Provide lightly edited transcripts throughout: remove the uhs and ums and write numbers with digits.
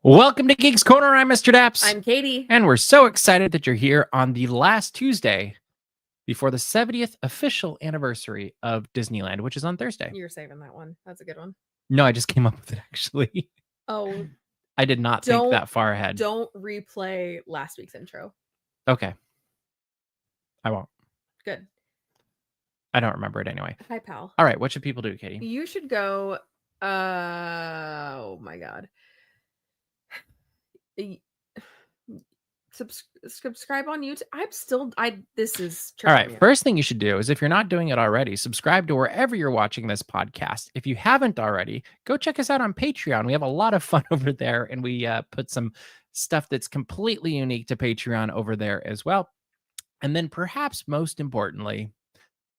Welcome to Geeks Corner. I'm Mr. Daps. I'm Katie. And we're so excited that you're here on the last Tuesday before the 70th official anniversary of Disneyland, which is on Thursday. You're saving that one. That's a good one. No, I just came up with it, actually. Oh. I did not think that far ahead. Don't replay last week's intro. Okay. I won't. Good. I don't remember it anyway. Hi, pal. All right. What should people do, Katie? You should go... oh, my God. Subscribe on YouTube. This is all right. First thing you should do is, if you're not doing it already, subscribe to wherever you're watching this podcast. If you haven't already, go check us out on Patreon. We have a lot of fun over there, and we put some stuff that's completely unique to Patreon over there as well. And then perhaps most importantly,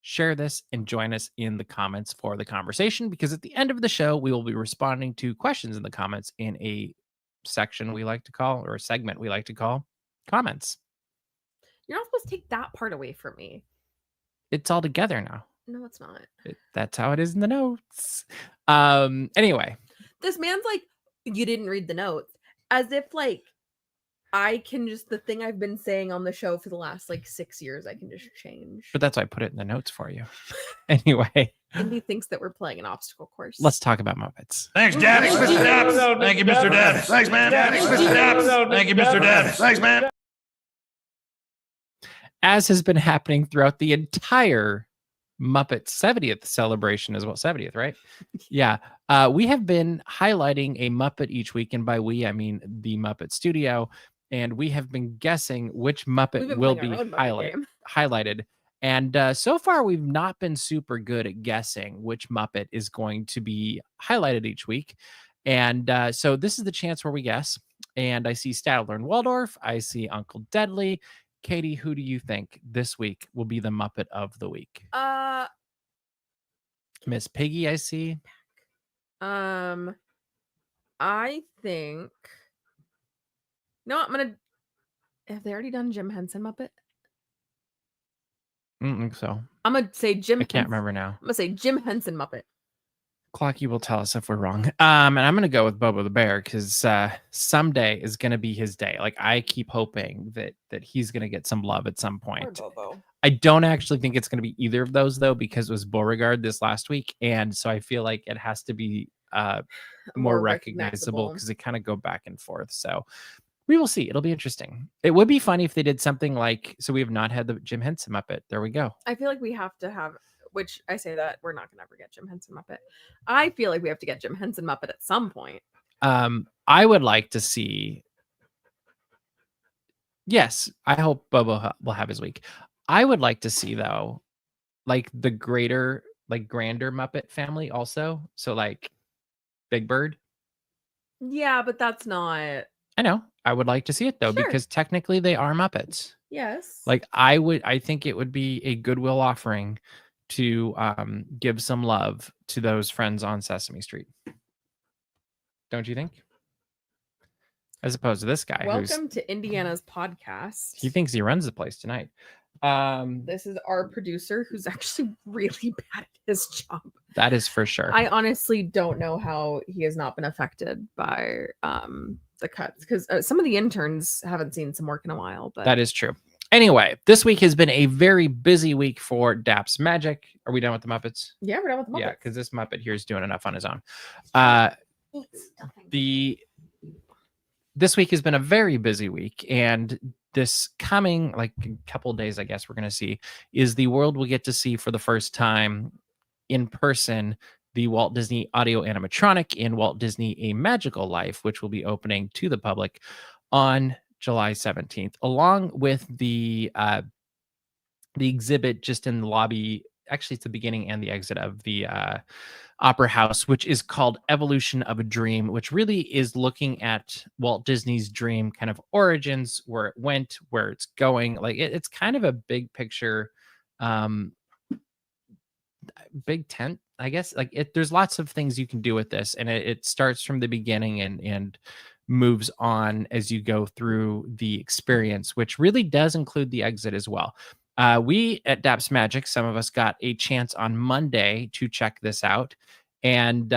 share this and join us in the comments for the conversation, because at the end of the show, we will be responding to questions in the comments in a section we like to call, or a segment we like to call, comments. You're not supposed to take that part away from me. It's all together now. No, it's not. That's how it is in the notes. Anyway. This man's like, you didn't read the notes. As if like I can just, the thing I've been saying on the show for the last like 6 years, I can just change. But that's why I put it in the notes for you. Anyway. Indy thinks that we're playing an obstacle course. Let's talk about Muppets. Thanks, Dad. Thanks, Mr. Daps. Thank you, Mr. Daps. Thanks, man. Thanks, Mr. Daps. Thank you, Mr. Daps. Thanks, man. As has been happening throughout the entire Muppet 70th celebration as well. 70th, right? Yeah. We have been highlighting a Muppet each week. And by we, I mean the Muppet Studio. And we have been guessing which Muppet will be highlighted. And so far, we've not been super good at guessing which Muppet is going to be highlighted each week. And so this is the chance where we guess. And I see Statler and Waldorf. I see Uncle Deadly. Katie, who do you think this week will be the Muppet of the week? Miss Piggy, I see. I think... No, I'm going to... Have they already done Jim Henson Muppet? I don't think so. I'm going to say Jim I can't remember now. I'm going to say Jim Henson Muppet. Clocky will tell us if we're wrong. And I'm going to go with Bobo the Bear, because someday is going to be his day. Like, I keep hoping that he's going to get some love at some point. I don't actually think it's going to be either of those, though, because it was Beauregard this last week. And so I feel like it has to be more recognizable, because they kind of go back and forth. So we will see. It'll be interesting. It would be funny if they did something like, so we have not had the Jim Henson Muppet. There we go. I feel like we have to have, which I say that we're not going to ever get Jim Henson Muppet. I feel like we have to get Jim Henson Muppet at some point. I would like to see. Yes, I hope Bobo will have his week. I would like to see, though, like the grander Muppet family also. So like Big Bird. Yeah, but that's not. I know. I would like to see it, though, because technically they are Muppets. Yes. Like I think it would be a goodwill offering to give some love to those friends on Sesame Street. Don't you think? As opposed to this guy. Welcome to Indiana's podcast. He thinks he runs the place tonight. This is our producer, who's actually really bad at his job. That is for sure. I honestly don't know how he has not been affected by the cuts, because some of the interns haven't seen some work in a while. But that is true. Anyway, this week has been a very busy week for Daps Magic. Are we done with the Muppets? Yeah, we're done with the Muppets. Yeah, because this Muppet here is doing enough on his own. This week has been a very busy week, and this coming like a couple of days, I guess we're going to see, is the world will get to see for the first time in person the Walt Disney audio animatronic in Walt Disney A Magical Life, which will be opening to the public on July 17th, along with the exhibit just in the lobby. Actually, it's the beginning and the exit of the Opera House, which is called Evolution of a Dream, which really is looking at Walt Disney's dream kind of origins, where it went, where it's going. Like it's kind of a big picture, big tent, I guess. Like there's lots of things you can do with this, and it starts from the beginning and moves on as you go through the experience, which really does include the exit as well. We at Daps Magic, some of us got a chance on Monday to check this out. And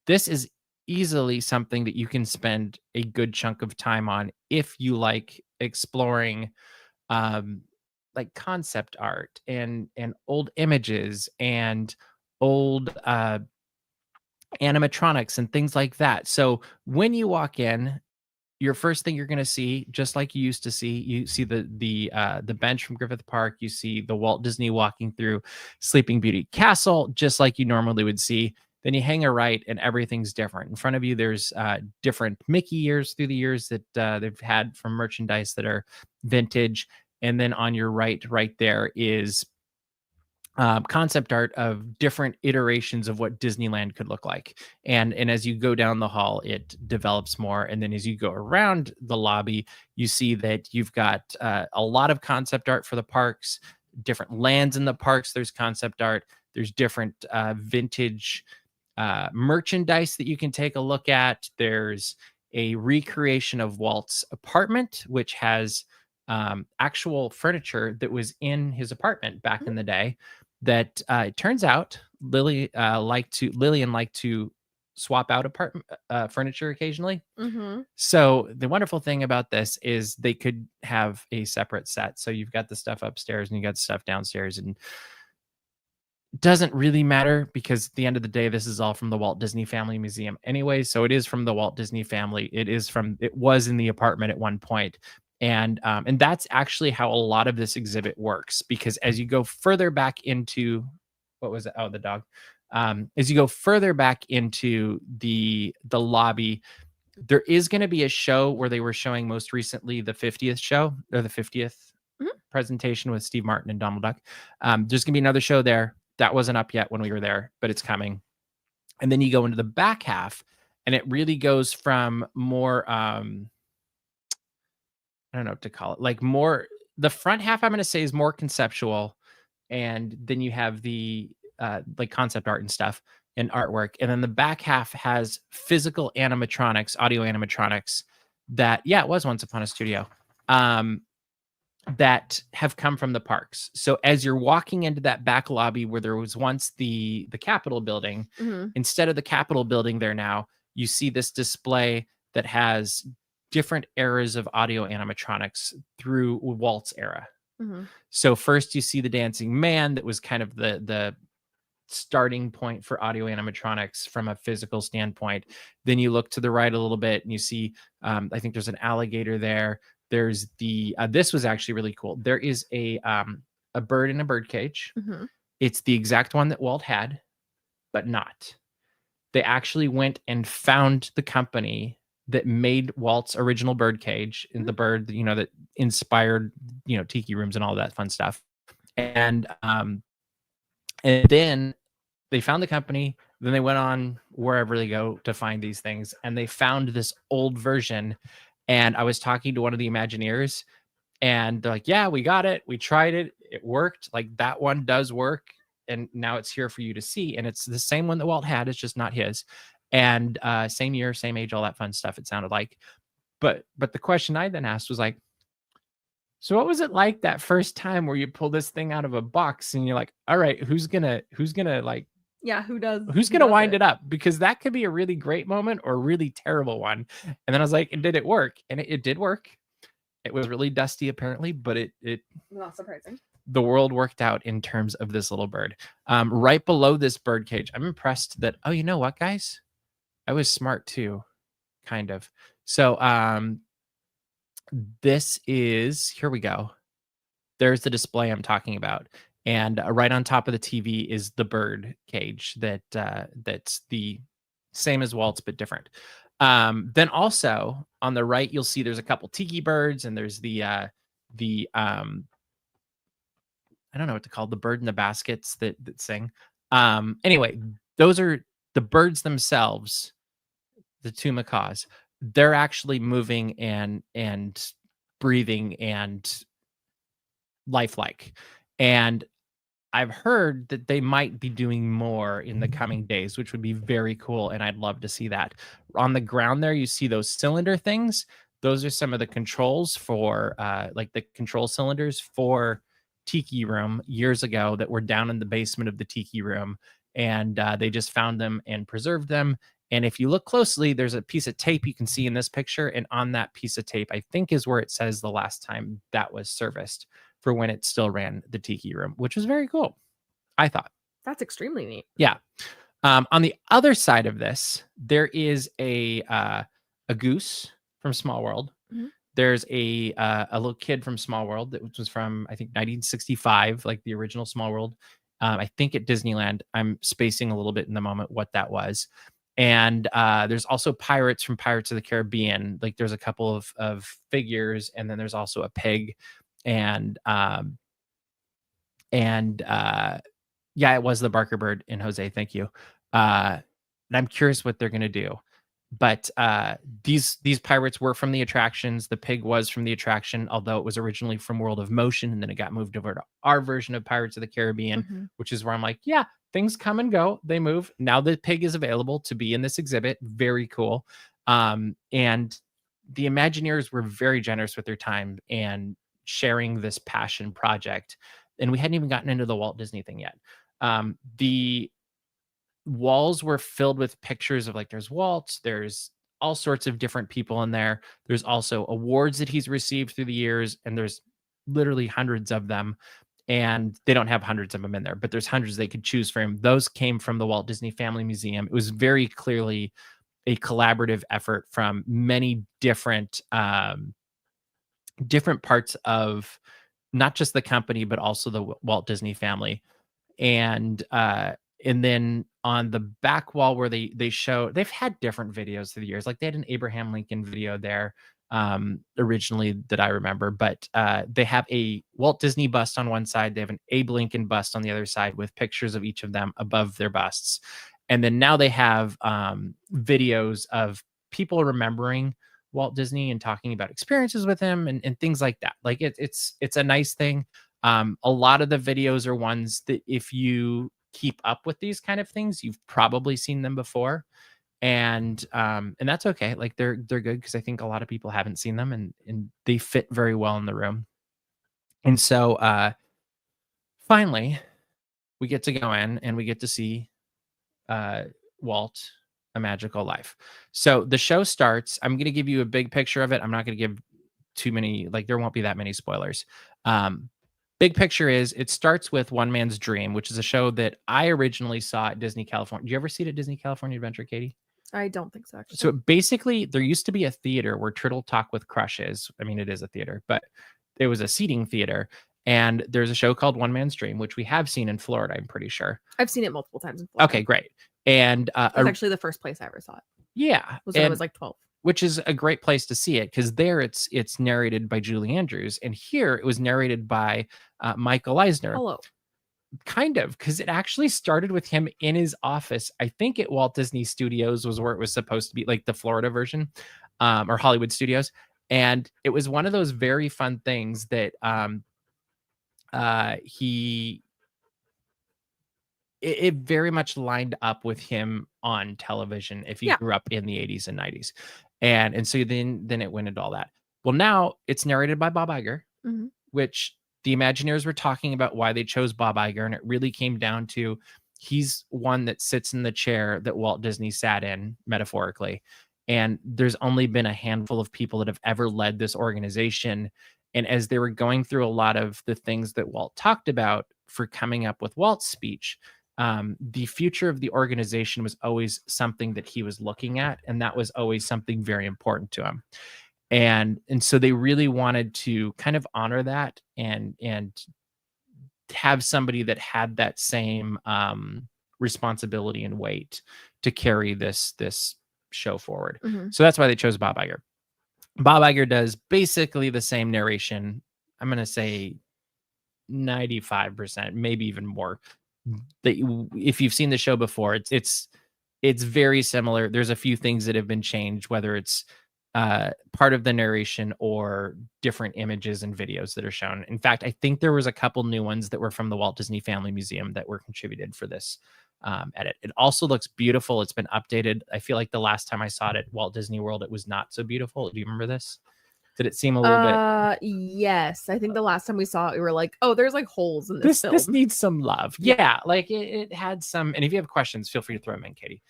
this is easily something that you can spend a good chunk of time on if you like exploring like concept art and old images and old animatronics and things like that. So when you walk in, your first thing you're going to see, just like you used to see, you see the bench from Griffith Park. You see the Walt Disney walking through Sleeping Beauty Castle, just like you normally would see. Then you hang a right, and everything's different. In front of you, there's different Mickey ears through the years that they've had from merchandise that are vintage. And then on your right there is concept art of different iterations of what Disneyland could look like. And as you go down the hall, it develops more. And then as you go around the lobby, you see that you've got a lot of concept art for the parks, different lands in the parks. There's concept art. There's different vintage merchandise that you can take a look at. There's a recreation of Walt's apartment, which has actual furniture that was in his apartment back in the day. That it turns out Lillian liked to swap out apartment furniture occasionally. So the wonderful thing about this is they could have a separate set. So you've got the stuff upstairs and you got stuff downstairs, and it doesn't really matter because at the end of the day, this is all from the Walt Disney Family Museum anyway. So it is from the Walt Disney family. It was in the apartment at one point. And that's actually how a lot of this exhibit works, because as you go further back into what was it? Oh, the dog. As you go further back into the lobby, there is going to be a show where they were showing most recently the 50th show, or the 50th presentation with Steve Martin and Donald Duck. There's going to be another show there. That wasn't up yet when we were there, but it's coming. And then you go into the back half, and it really goes from more I don't know what to call it. Like more, the front half I'm going to say is more conceptual, and then you have the like concept art and stuff and artwork, and then the back half has physical animatronics, audio animatronics that it was Once Upon a Studio that have come from the parks. So as you're walking into that back lobby where there was once the Capitol building, instead of the Capitol building there now, you see this display that has different eras of audio animatronics through Walt's era. So first you see the Dancing Man, that was kind of the starting point for audio animatronics from a physical standpoint. Then you look to the right a little bit and you see, I think there's an alligator there. There's this was actually really cool. There is a bird in a bird cage. It's the exact one that Walt had, but not. They actually went and found the company that made Walt's original bird cage, and the bird, that inspired, tiki rooms and all that fun stuff. And then they found the company. Then they went on wherever they go to find these things, and they found this old version. And I was talking to one of the Imagineers, and they're like, "Yeah, we got it. We tried it. It worked. Like, that one does work. And now it's here for you to see. And it's the same one that Walt had. It's just not his. And same year, same age, all that fun stuff, it sounded like. But the question I then asked was like, so what was it like that first time where you pull this thing out of a box and you're like, all right, who's gonna like, who's gonna wind it up? Because that could be a really great moment or a really terrible one. And then I was like, did it work? And it did work. It was really dusty apparently, but it not surprising. The world worked out in terms of this little bird. Right below this bird cage, I'm impressed that, oh, you know what, guys? I was smart too, kind of. So this is, here we go. There's the display I'm talking about. And right on top of the TV is the bird cage that's the same as Walt's, but different. Then also on the right, you'll see there's a couple tiki birds, and there's the I don't know what to call the bird in the baskets that sing. Anyway, those are the birds themselves, the two macaws. They're actually moving and breathing and lifelike. And I've heard that they might be doing more in the coming days, which would be very cool. And I'd love to see that. On the ground there, you see those cylinder things. Those are some of the controls for like the control cylinders for Tiki Room years ago that were down in the basement of the Tiki Room. And they just found them and preserved them. And if you look closely, there's a piece of tape you can see in this picture. And on that piece of tape, I think is where it says the last time that was serviced for when it still ran the Tiki Room, which was very cool, I thought. That's extremely neat. Yeah. On the other side of this, there is a goose from Small World. Mhm. There's a little kid from Small World that was from, I think, 1965, like the original Small World. I think at Disneyland. I'm spacing a little bit in the moment what that was. And there's also pirates from Pirates of the Caribbean. Like there's a couple of figures, and then there's also a pig, and yeah, it was the Barker bird in Jose. Thank you. And I'm curious what they're gonna do. But these pirates were from the attractions. The pig was from the attraction, although it was originally from World of Motion, and then it got moved over to our version of Pirates of the Caribbean, Mhm. which is where I'm like, yeah, things come and go. They move. Now the pig is available to be in this exhibit. Very cool. And the Imagineers were very generous with their time and sharing this passion project. And we hadn't even gotten into the Walt Disney thing yet. The walls were filled with pictures of, like, there's Walt, there's all sorts of different people in there. There's also awards that he's received through the years, and there's literally hundreds of them. And they don't have hundreds of them in there, but there's hundreds they could choose from. Those came from the Walt Disney Family Museum. It was very clearly a collaborative effort from many different parts of not just the company, but also the Walt Disney family. And then on the back wall where they show, they've had different videos through the years. Like they had an Abraham Lincoln video there originally that I remember, but they have a Walt Disney bust on one side. They have an Abe Lincoln bust on the other side with pictures of each of them above their busts. And then now they have videos of people remembering Walt Disney and talking about experiences with him and things like that. Like it's a nice thing. A lot of the videos are ones that if you keep up with these kind of things, you've probably seen them before. And that's okay. Like they're good because I think a lot of people haven't seen them and they fit very well in the room. And so finally we get to go in and we get to see Walt, A Magical Life. So the show starts. I'm going to give you a big picture of it. I'm not going to give too many, like there won't be that many spoilers. Big picture is it starts with One Man's Dream, which is a show that I originally saw at Disney California. Did you ever see it at Disney California Adventure, Katie? I don't think so, actually. So basically, there used to be a theater where Turtle Talk with Crush is. I mean, it is a theater, but it was a seating theater. And there's a show called One Man's Dream, which we have seen in Florida, I'm pretty sure. I've seen it multiple times in Florida. Okay, great. And it was actually the first place I ever saw it. Yeah. Was when I was like 12. Which is a great place to see it because there it's narrated by Julie Andrews, and here it was narrated by Michael Eisner. Hello. Kind of, because it actually started with him in his office. I think at Walt Disney Studios was where it was supposed to be, like the Florida version, or Hollywood Studios. And it was one of those very fun things that it very much lined up with him on television if you grew up in the 80s and 90s. And so then it went into all that. Well, now it's narrated by Bob Iger, which the Imagineers were talking about why they chose Bob Iger. And it really came down to he's one that sits in the chair that Walt Disney sat in, metaphorically. And there's only been a handful of people that have ever led this organization. And as they were going through a lot of the things that Walt talked about for coming up with Walt's speech, the future of the organization was always something that he was looking at, and that was always something very important to him. And so they really wanted to kind of honor that and have somebody that had that same responsibility and weight to carry this show forward. So that's why they chose Bob Iger. Bob Iger does basically the same narration. I'm going to say 95%, maybe even more. That if you've seen the show before, it's very similar. There's a few things that have been changed, whether it's part of the narration or different images and videos that are shown. In fact, I think there was a couple new ones that were from the Walt Disney Family Museum that were contributed for this edit. It also looks beautiful. It's been updated. I feel like the last time I saw it at Walt Disney World, it was not so beautiful. Do you remember this? Did it seem a little bit? Yes. I think the last time we saw it, we were like, oh, there's like holes in this film. This needs some love. Yeah. Like it had some, and if you have questions, feel free to throw them in, Katie.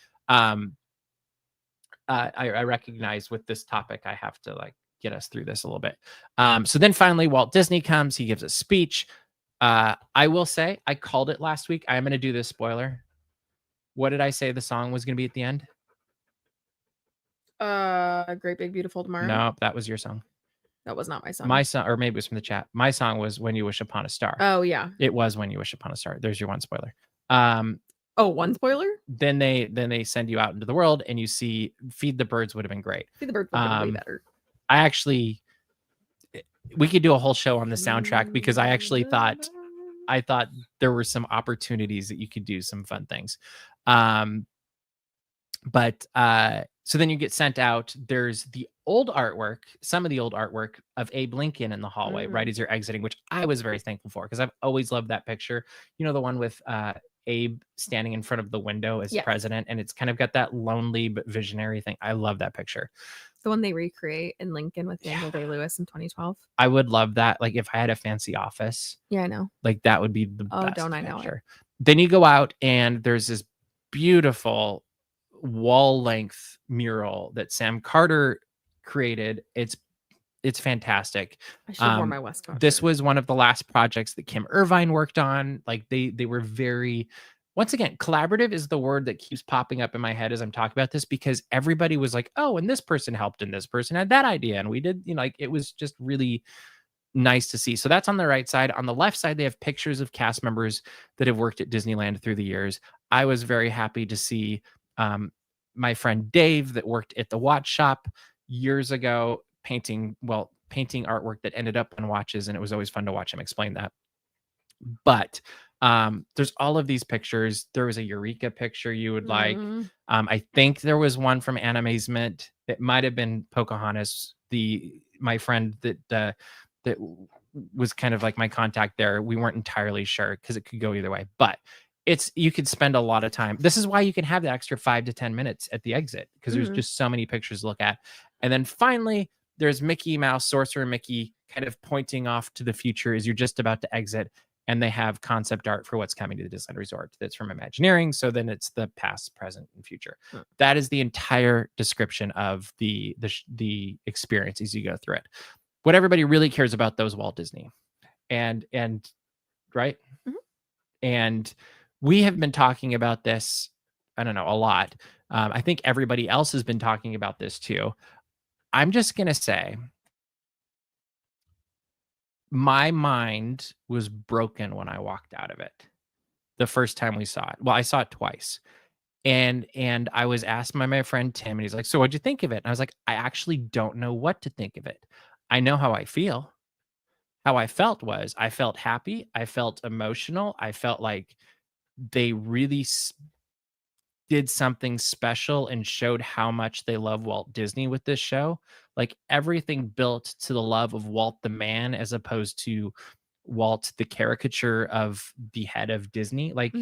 I recognize with this topic, I have to like get us through this a little bit. So then finally, Walt Disney comes. He gives a speech. I will say, I called it last week. I'm going to do this spoiler. What did I say the song was going to be at the end? Great Big Beautiful Tomorrow. No, that was your song. That was not my song. My song, or maybe it was from the chat. My song was When You Wish Upon a Star. Oh yeah. It was When You Wish Upon a Star. There's your one spoiler. Oh, one spoiler? Then they send you out into the world and you see Feed the Birds would have been great. Feed the Birds would have been way better. We could do a whole show on the soundtrack because I thought there were some opportunities that you could do some fun things. So then you get sent out. There's the old artwork, some of the old artwork of Abe Lincoln in the hallway, right as you're exiting, which I was very thankful for because I've always loved that picture. You know, the one with Abe standing in front of the window as president, and it's kind of got that lonely but visionary thing. I love that picture. The one they recreate in Lincoln with Daniel Day-Lewis in 2012. I would love that. Like if I had a fancy office. Yeah, I know. Like that would be the best. Don't I know picture. it. Then you go out and there's this beautiful wall-length mural that Sam Carter created. It's fantastic. I should have worn my West Coast. This was one of the last projects that Kim Irvine worked on. Like they were very, once again, collaborative is the word that keeps popping up in my head as I'm talking about this, because everybody was like, oh, and this person helped and this person had that idea. And we did, you know, like it was just really nice to see. So that's on the right side. On the left side, they have pictures of cast members that have worked at Disneyland through the years. I was very happy to see my friend Dave that worked at the watch shop years ago painting artwork that ended up on watches, and it was always fun to watch him explain that. But there's all of these pictures. There was a Eureka picture you would like. I think there was one from Animazement. It might have been Pocahontas, my friend that was kind of like my contact there. We weren't entirely sure because it could go either way, but you could spend a lot of time. This is why you can have the extra 5 to 10 minutes at the exit, because there's just so many pictures to look at. And then finally, there's Mickey Mouse, Sorcerer Mickey, kind of pointing off to the future as you're just about to exit. And they have concept art for what's coming to the Disneyland Resort. That's from Imagineering. So then it's the past, present, and future. That is the entire description of the experience as you go through it. What everybody really cares about, though, is Walt Disney. And right? And we have been talking about this, I don't know, a lot. I think everybody else has been talking about this too. I'm just going to say my mind was broken when I walked out of it the first time we saw it. Well, I saw it twice. And I was asked by my friend Tim, and he's like, so what'd you think of it? And I was like, I actually don't know what to think of it. I know how I feel. How I felt was I felt happy. I felt emotional. I felt like they really did something special and showed how much they love Walt Disney with this show. Like everything built to the love of Walt the man, as opposed to Walt the caricature of the head of Disney. Like,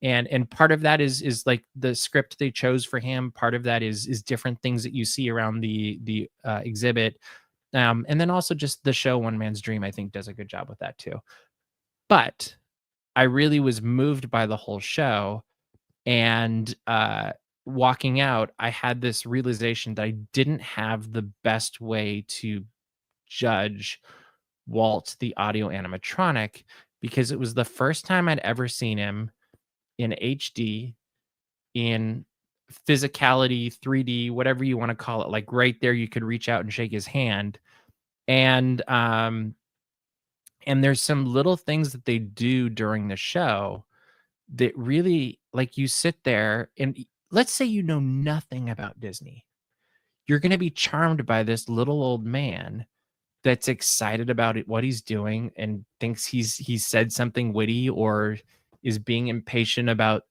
and part of that is like the script they chose for him. Part of that is different things that you see around the exhibit. And then also just the show One Man's Dream, I think, does a good job with that too. But I really was moved by the whole show. And walking out, I had this realization that I didn't have the best way to judge Walt, the audio animatronic, because it was the first time I'd ever seen him in HD, in physicality, 3D, whatever you want to call it. Like right there, you could reach out and shake his hand. And there's some little things that they do during the show that really, like, you sit there and let's say you know nothing about Disney. You're going to be charmed by this little old man that's excited about it, what he's doing, and thinks he's said something witty, or is being impatient about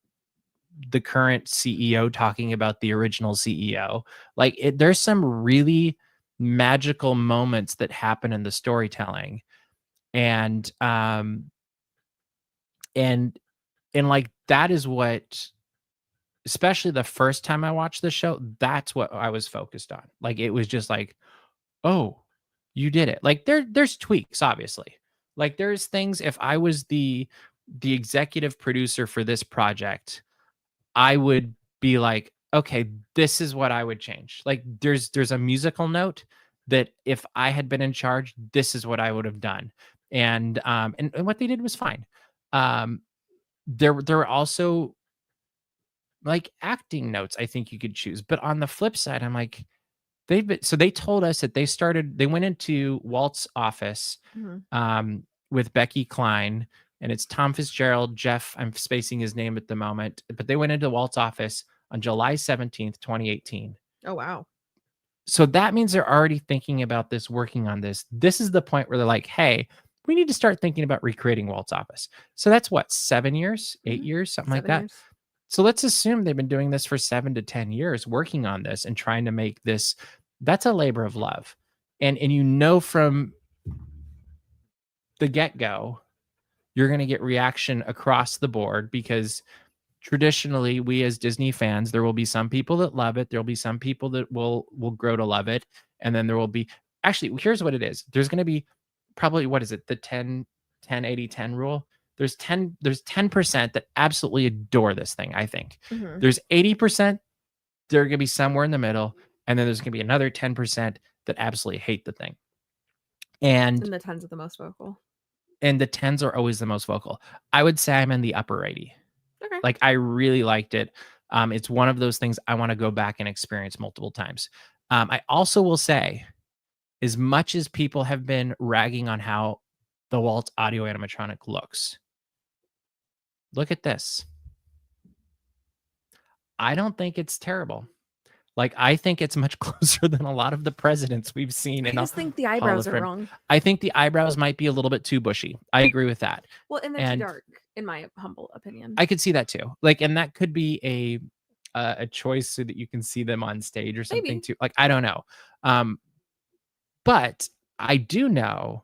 the current CEO talking about the original CEO. Like there's some really magical moments that happen in the storytelling. And like that is what, especially the first time I watched the show, that's what I was focused on. Like it was just like, oh, you did it. Like there's tweaks, obviously. Like there's things, if I was the executive producer for this project, I would be like, okay, this is what I would change. Like there's a musical note that if I had been in charge, this is what I would have done. And what they did was fine. Um, there were also like acting notes I think you could choose. But on the flip side, I'm like, they told us that they went into Walt's office Mhm. with Becky Klein, and it's Tom Fitzgerald, Jeff, I'm spacing his name at the moment, but they went into Walt's office on July 17th, 2018. Oh wow. So that means they're already thinking about this, working on this. This is the point where they're like, hey, we need to start thinking about recreating Walt's office. So that's what, 7 years, 8 Mhm. years, something like 7 that. years. So let's assume they've been doing this for 7 to 10 years, working on this and trying to make this. That's a labor of love. And you know from the get-go, you're going to get reaction across the board because traditionally we as Disney fans, there will be some people that love it. There'll be some people that will grow to love it. And then there will be, actually, here's what it is. There's going to be probably, what is it? The 10, 80, 10 rule. There's 10% that absolutely adore this thing, I think. Mhm. There's 80%, they're going to be somewhere in the middle. And then there's going to be another 10% that absolutely hate the thing. And And the 10s are the most vocal. the 10s are always the most vocal. I would say I'm in the upper 80. Okay. Like I really liked it. It's one of those things I want to go back and experience multiple times. I also will say, as much as people have been ragging on how the Walt audio animatronic looks, look at this. I don't think it's terrible. Like, I think it's much closer than a lot of the presidents we've seen. I in just think the Hall eyebrows of are Fame. wrong. I think the eyebrows might be a little bit too bushy. I agree with that. Well, and they're And too dark, in my humble opinion. I could see that too. Like, and that could be a choice so that you can see them on stage or something Maybe. too. Like, I don't know. But I do know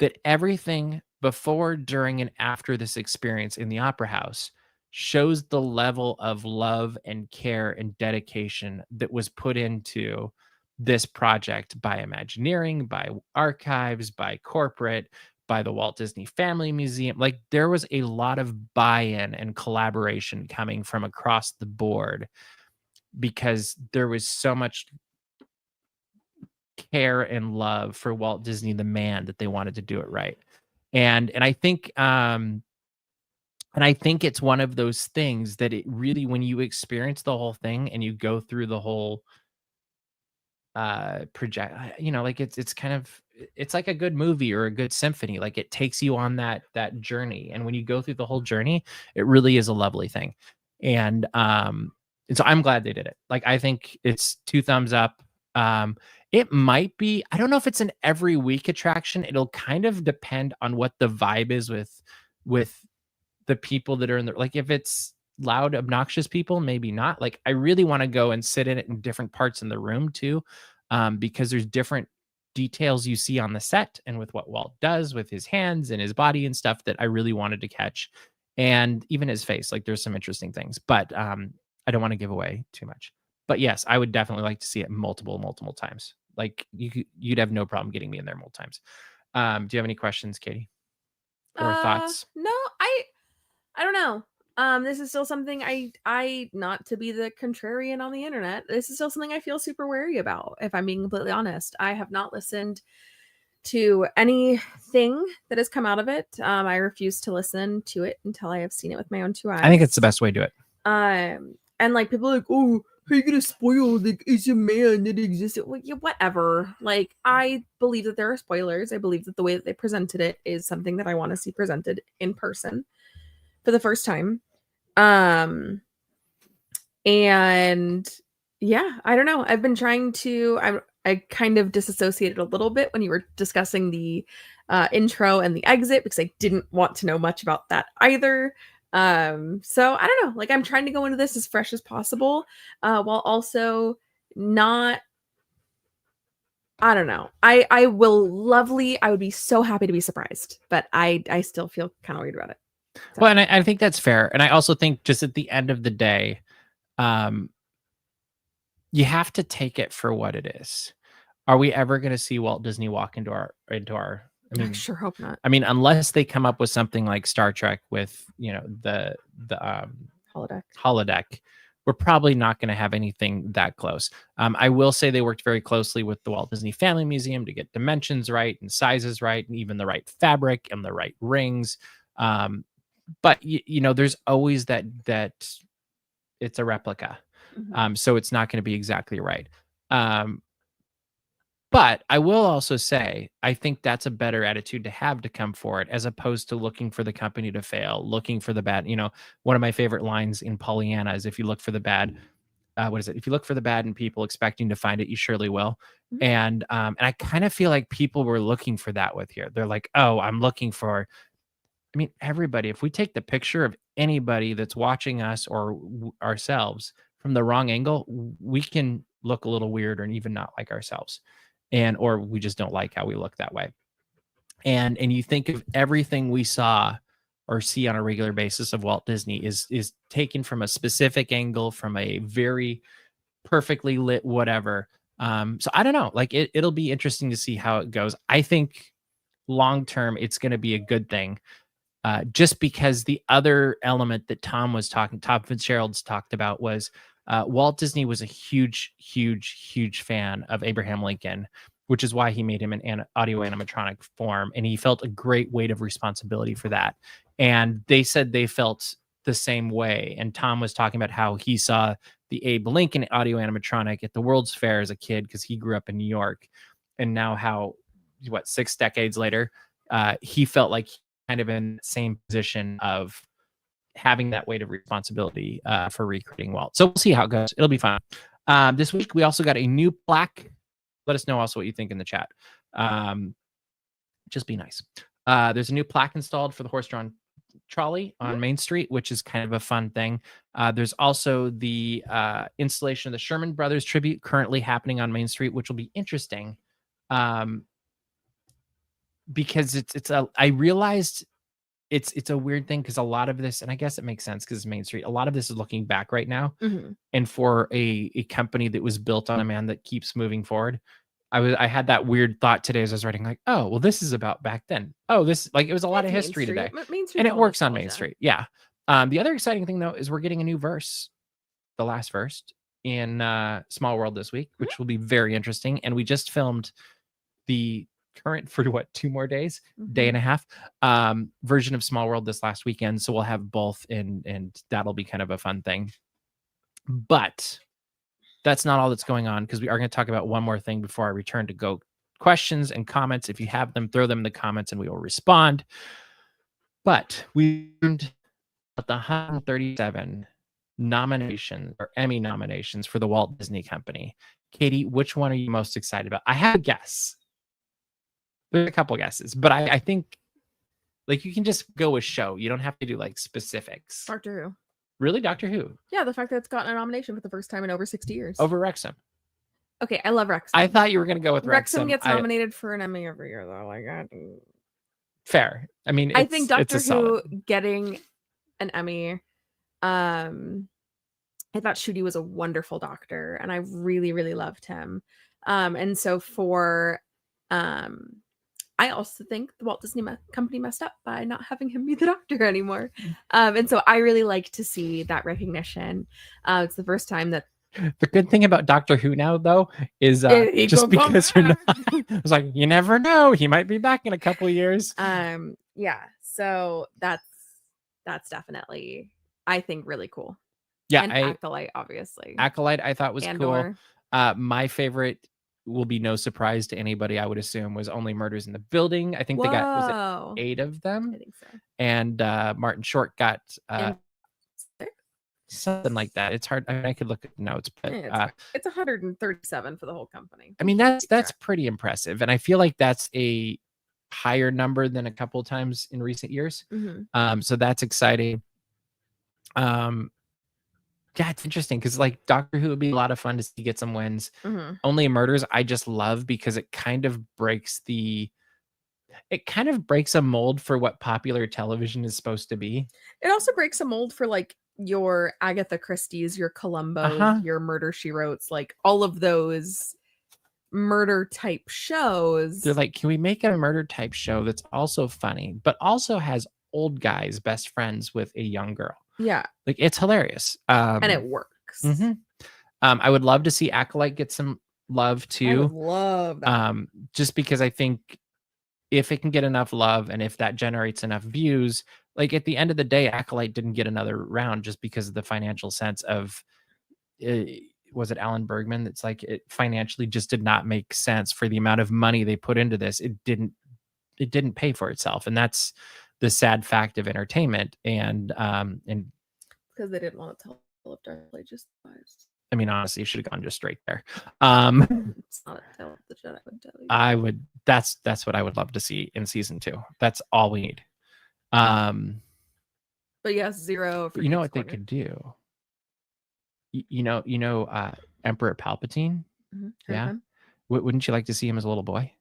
that everything before, during, and after this experience in the Opera House shows the level of love and care and dedication that was put into this project by Imagineering, by archives, by corporate, by the Walt Disney Family Museum. Like there was a lot of buy-in and collaboration coming from across the board because there was so much care and love for Walt Disney the man that they wanted to do it right. And I think it's one of those things that it really, when you experience the whole thing and you go through the whole project, like it's kind of, it's like a good movie or a good symphony. Like it takes you on that journey, and when you go through the whole journey, it really is a lovely thing. And so I'm glad they did it. Like I think it's 2 thumbs up. It might be, I don't know if it's an every week attraction. It'll kind of depend on what the vibe is with the people that are in there. Like if it's loud, obnoxious people, maybe not. Like I really want to go and sit in it in different parts in the room too, because there's different details you see on the set and with what Walt does with his hands and his body and stuff that I really wanted to catch, and even his face. Like there's some interesting things, but I don't want to give away too much. But yes, I would definitely like to see it multiple times. Like you'd have no problem getting me in there multiple times. Do you have any questions, Katie, or thoughts? No, I don't know. This is still something I not to be the contrarian on the internet. This is still something I feel super wary about. If I'm being completely honest, I have not listened to anything that has come out of it. I refuse to listen to it until I have seen it with my own 2 eyes. I think it's the best way to do it. And like people are like, oh, how are you gonna spoil it's a man that existed? Well, yeah, whatever. Like I believe that there are spoilers. I believe that the way that they presented it is something that I want to see presented in person for the first time. And yeah, I don't know. I've been trying to, I kind of disassociated a little bit when you were discussing the intro and the exit because I didn't want to know much about that either. So I don't know, like I'm trying to go into this as fresh as possible, while also not, I don't know. I would be so happy to be surprised, but I still feel kind of weird about it. So. Well, and I think that's fair. And I also think just at the end of the day, you have to take it for what it is. Are we ever going to see Walt Disney walk into our, I sure hope not. I mean, unless they come up with something like Star Trek with, the holodeck. we're probably not going to have anything that close. I will say they worked very closely with the Walt Disney Family Museum to get dimensions right and sizes right, and even the right fabric and the right rings. But there's always that it's a replica. So it's not going to be exactly right. But I will also say, I think that's a better attitude to have to come forward, as opposed to looking for the company to fail, looking for the bad. One of my favorite lines in Pollyanna is, if you look for the bad, what is it? If you look for the bad in people expecting to find it, you surely will. And I kind of feel like people were looking for that with here. They're like, oh, I'm looking for, everybody, if we take the picture of anybody that's watching us or ourselves from the wrong angle, we can look a little weird or even not like ourselves. Or we just don't like how we look that way. And you think of everything we saw or see on a regular basis of Walt Disney is taken from a specific angle, from a very perfectly lit whatever. So I don't know, like it'll be interesting to see how it goes. I think long term it's going to be a good thing, just because the other element that Tom Fitzgerald's talked about was Walt Disney was a huge fan of Abraham Lincoln, which is why he made him an audio animatronic form. And he felt a great weight of responsibility for that. And they said they felt the same way. And Tom was talking about how he saw the Abe Lincoln audio animatronic at the World's Fair as a kid, because he grew up in New York. And now how, 6 decades later, he felt like kind of in the same position of having that weight of responsibility for recreating Walt. So we'll see how it goes. It'll be fun. This week, we also got a new plaque. Let us know also what you think in the chat. Just be nice. There's a new plaque installed for the horse-drawn trolley on Main Street, which is kind of a fun thing. There's also the installation of the Sherman Brothers tribute currently happening on Main Street, which will be interesting. Because I realized it's a weird thing, because a lot of this, and I guess it makes sense because it's Main Street, a lot of this is looking back right now. And for a company that was built on a man that keeps moving forward, I had that weird thought today as I was writing, like, oh, well, this is about back then. Oh, this, like, it was a lot of history today. And it works on Main Street. Yeah. The other exciting thing, though, is we're getting a new verse, the last verse in Small World this week, which will be very interesting. And we just filmed the current for 2 more days, day and a half, version of Small World this last weekend. So we'll have both, and that'll be kind of a fun thing. But that's not all that's going on, because we are going to talk about one more thing before I return to go questions and comments. If you have them, throw them in the comments and we will respond. But we learned about the 137 nominations, or Emmy nominations, for the Walt Disney Company. Katie, which one are you most excited about? I have a guess. There's a couple guesses, but I think, like, you can just go with show. You don't have to do like specifics. Doctor Who. Really? Doctor Who? Yeah, the fact that it's gotten a nomination for the first time in over 60 years. Over Wrexham. Okay, I love Wrexham. I thought you were going to go with Wrexham. Wrexham gets nominated for an Emmy every year, though. Like, fair. I mean, I think Doctor Who getting an Emmy. I thought Ncuti was a wonderful doctor, and I really, really loved him. And so for I also think the Walt Disney Company messed up by not having him be the doctor anymore. And so I really like to see that recognition. It's the first time that. The good thing about Doctor Who now, though, is just because you're not, it's like, you never know. He might be back in a couple of years. Yeah. So that's definitely, I think, really cool. Yeah. And Acolyte, obviously. Acolyte, I thought was cool. My favorite will be no surprise to anybody, I would assume, was Only Murders in the Building. I think they got, was it 8 of them? I think so. And Martin Short got something like that. It's hard. I mean, I could look at the notes, but it's 137 for the whole company. I mean, that's pretty impressive. And I feel like that's a higher number than a couple of times in recent years. So that's exciting. Yeah, it's interesting because, like, Doctor Who would be a lot of fun to see get some wins. Only Murders, I just love because it kind of breaks a mold for what popular television is supposed to be. It also breaks a mold for, like, your Agatha Christie's, your Columbo, your Murder, She Wrote, like all of those murder type shows. They're like, can we make a murder type show that's also funny, but also has old guys best friends with a young girl? Yeah. Like, it's hilarious. And it works. parks. I would love to see Acolyte get some love I too. would love that. Just because I think if it can get enough love and if that generates enough views, like at the end of the day, Acolyte didn't get another round just because of the financial sense of, was it Alan Bergman? That's like, it financially just did not make sense for the amount of money they put into this. It didn't pay for itself. And that's the sad fact of entertainment. And Because they didn't want to tell if Darth just lives. I mean, honestly, you should have gone just straight there. It's not a tale of the Jedi would tell you. I would. That's what I would love to see in season 2. That's all we need. But yes, 0. For you know Geeks what they Corner. could do. You know, Emperor Palpatine. Heard of Yeah. him? Wouldn't you like to see him as a little boy?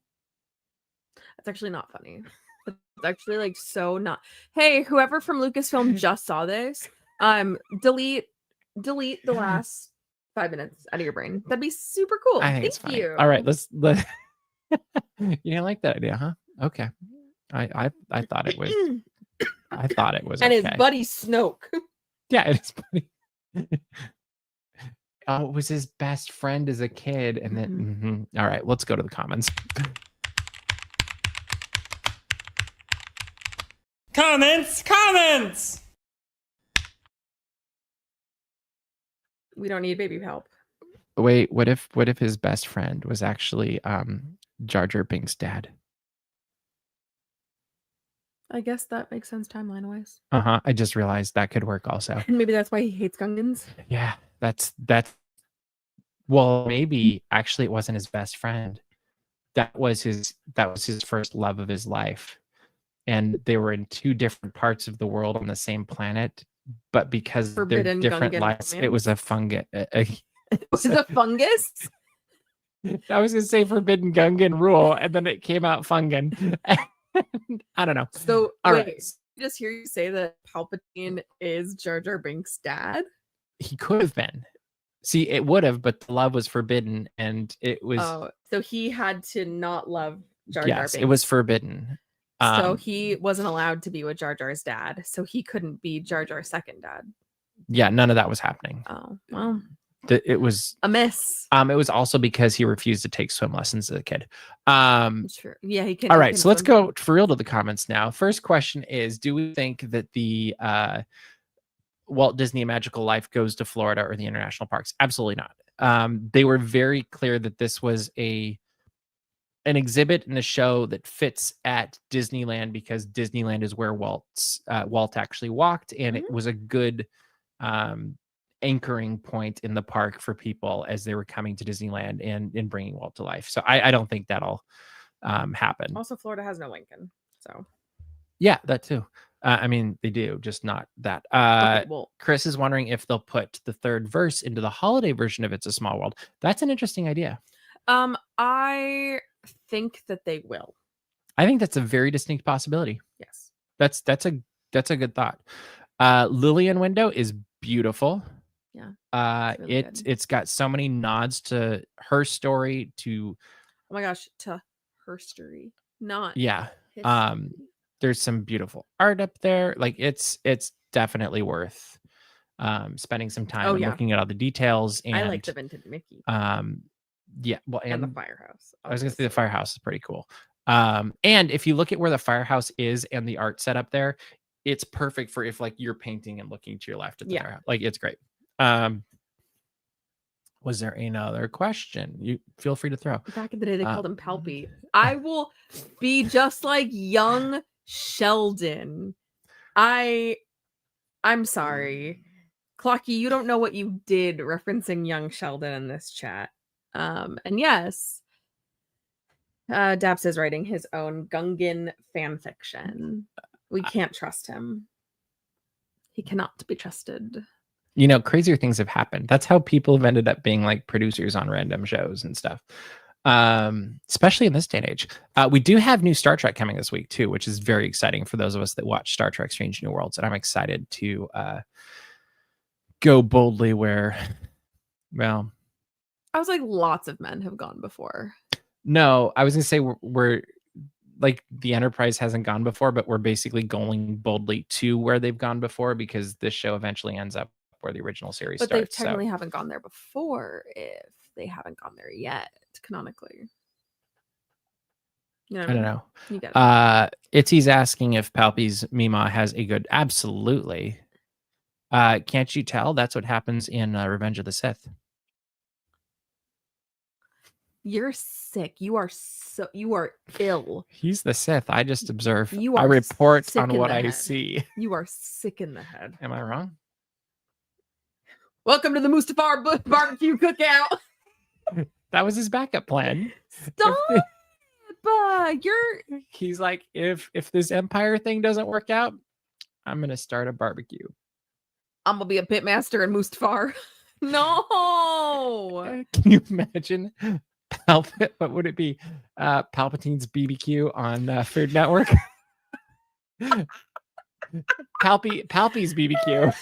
That's actually not funny. It's actually like so not. Hey, whoever from Lucasfilm just saw this, delete the last 5 minutes out of your brain. That'd be super cool. I think it's Thank funny. you. All right, let's. You didn't like that idea, huh? Okay. I thought it was. I thought it was. And okay. his buddy Snoke. Yeah, it's funny. Oh, it was his best friend as a kid, and then. All right, let's go to the comments. Comments. We don't need baby help. Wait, what if his best friend was actually Jar Jar Binks' dad? I guess that makes sense timeline wise. I just realized that could work also. And maybe that's why he hates Gungans. Yeah, that's well, maybe actually it wasn't his best friend. That was his first love of his life. And they were in 2 different parts of the world on the same planet, but because Forbidden they're different Gungan lives, it romance. was a fungus. Was it a fungus? I was gonna say Forbidden Gungan rule, and then it came out Fungan. I don't know. So All wait, right. just hear you say that Palpatine is Jar Jar Binks' dad? He could have been. See, it would have, but the love was forbidden, and it was. Oh, so he had to not love Jar Jar Yes, Binks. it was forbidden. So he wasn't allowed to be with Jar Jar's dad, so he couldn't be Jar Jar's second dad. Yeah, none of that was happening. Oh, well, It was a miss. It was also because he refused to take swim lessons as a kid. Sure. Yeah, he can. All he right, can so let's swim. go for real to the comments now. First question is: do we think that the Walt Disney Magical Life goes to Florida or the international parks? Absolutely not. They were very clear that this was an exhibit in the show that fits at Disneyland because Disneyland is where Walt actually walked, and it was a good anchoring point in the park for people as they were coming to Disneyland and bringing Walt to life. So I don't think that'll happen. Also, Florida has no Lincoln, so Yeah, that too. I mean, they do, just not that. okay, well, Chris is wondering if they'll put the 3rd verse into the holiday version of It's a Small World. That's an interesting idea. I think that they will. I think that's a very distinct possibility. Yes. That's a good thought. Lillian window is beautiful. Yeah. Really good. It's got so many nods to her story, to Oh my gosh, to her story, not yeah. history. There's some beautiful art up there. Like it's definitely worth spending some time and looking at all the details. And I like the vintage Mickey. Yeah, well, and the firehouse. I was gonna say the firehouse is pretty cool. And if you look at where the firehouse is and the art set up there, it's perfect for if like you're painting and looking to your left at the firehouse. Like it's great. Was there another question? You feel free to throw. Back in the day, they called him Palpy. I will be just like young Sheldon. I'm sorry, Clocky. You don't know what you did referencing young Sheldon in this chat. And yes, Daps is writing his own Gungan fan fiction. We can't trust him. He cannot be trusted. You know, crazier things have happened. That's how people have ended up being like producers on random shows and stuff. Especially in this day and age. We do have new Star Trek coming this week too, which is very exciting for those of us that watch Star Trek Strange New Worlds. And I'm excited to go boldly where, well, I was like, lots of men have gone before. No, I was gonna say we're like the Enterprise hasn't gone before, but we're basically going boldly to where they've gone before because this show eventually ends up where the original series But they starts. technically haven't gone there before if they haven't gone there yet, canonically. You know what I don't mean? know. You get it. Itzy's asking if Palpy's Mima has a good. Absolutely. Can't you tell? That's what happens in Revenge of the Sith. You're sick. You are ill. He's the Sith. I just observe. You I are report sick on in what the I head. see. You are sick in the head. Am I wrong? Welcome to the Mustafar BBQ cookout. That was his backup plan. Stop! You're He's like, if this Empire thing doesn't work out, I'm gonna start a barbecue. I'm gonna be a pitmaster in Mustafar. No. Can you imagine what would it be? Palpatine's BBQ on Food Network. Palpy's BBQ.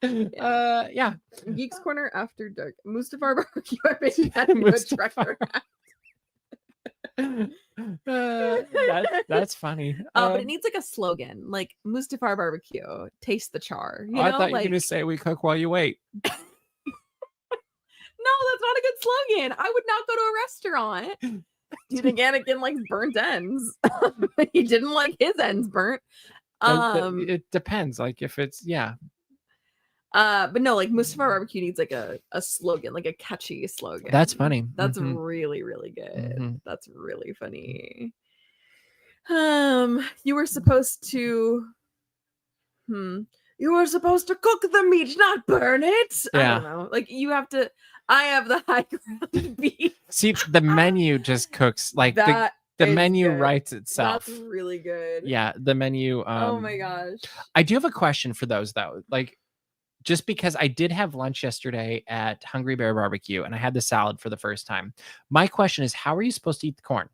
Yeah. Geeks Corner after dark. Mustafar BBQ. I made that into a Mustafar. That's funny. But it needs like a slogan, like Mustafar BBQ. Taste the char. You know, I thought you were like... gonna say we cook while you wait. No, that's not a good slogan. I would not go to a restaurant. Do you think Anakin likes burnt ends? He didn't like his ends burnt. It depends. Like if it's but no, like Mustafar BBQ needs like a slogan, like a catchy slogan. That's funny. That's Mhm. really, really good. Mhm. That's really funny. You were supposed to cook the meat, not burn it. Yeah. I don't know. Like you have to. I have the high ground beef. See, the menu just cooks like That the is menu good. writes itself. That's really good. Yeah, the menu. Oh my gosh. I do have a question for those though. Like, just because I did have lunch yesterday at Hungry Bear Barbecue and I had the salad for the first time. My question is, how are you supposed to eat the corn?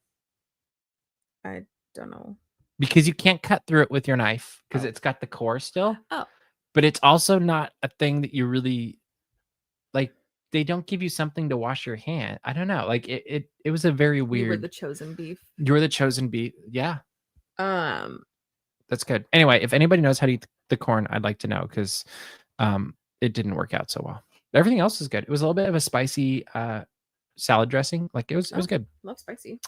I don't know. Because you can't cut through it with your knife because it's got the core still. Oh. But it's also not a thing that you really like. They don't give you something to wash your hand. I don't know. Like it was a very weird. You were the chosen beef. You were the chosen beef. Yeah. That's good. Anyway, if anybody knows how to eat the corn, I'd like to know because it didn't work out so well. Everything else was good. It was a little bit of a spicy salad dressing. Like it was good. Love spicy.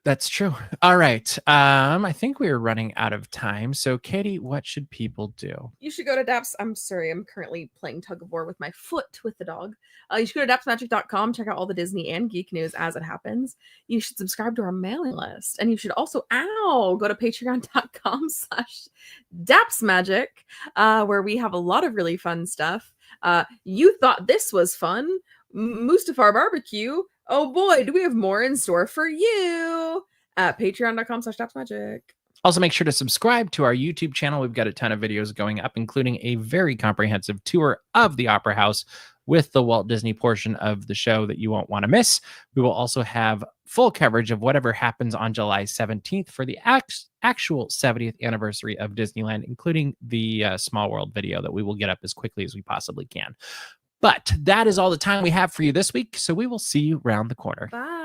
That's true. All right. I think we're running out of time. So Katie, what should people do? You should go to Daps. I'm sorry, I'm currently playing tug of war with my foot with the dog. You should go to dapsmagic.com, check out all the Disney and geek news as it happens. You should subscribe to our mailing list. And you should also, go to patreon.com/dapsmagic, where we have a lot of really fun stuff. You thought this was fun. Mustafar BBQ. Oh boy, do we have more in store for you at patreon.com/dapsmagic. Also, make sure to subscribe to our YouTube channel. We've got a ton of videos going up, including a very comprehensive tour of the Opera House with the Walt Disney portion of the show that you won't want to miss. We will also have full coverage of whatever happens on July 17th for the actual 70th anniversary of Disneyland, including the Small World video that we will get up as quickly as we possibly can. But that is all the time we have for you this week, so we will see you around the corner. Bye.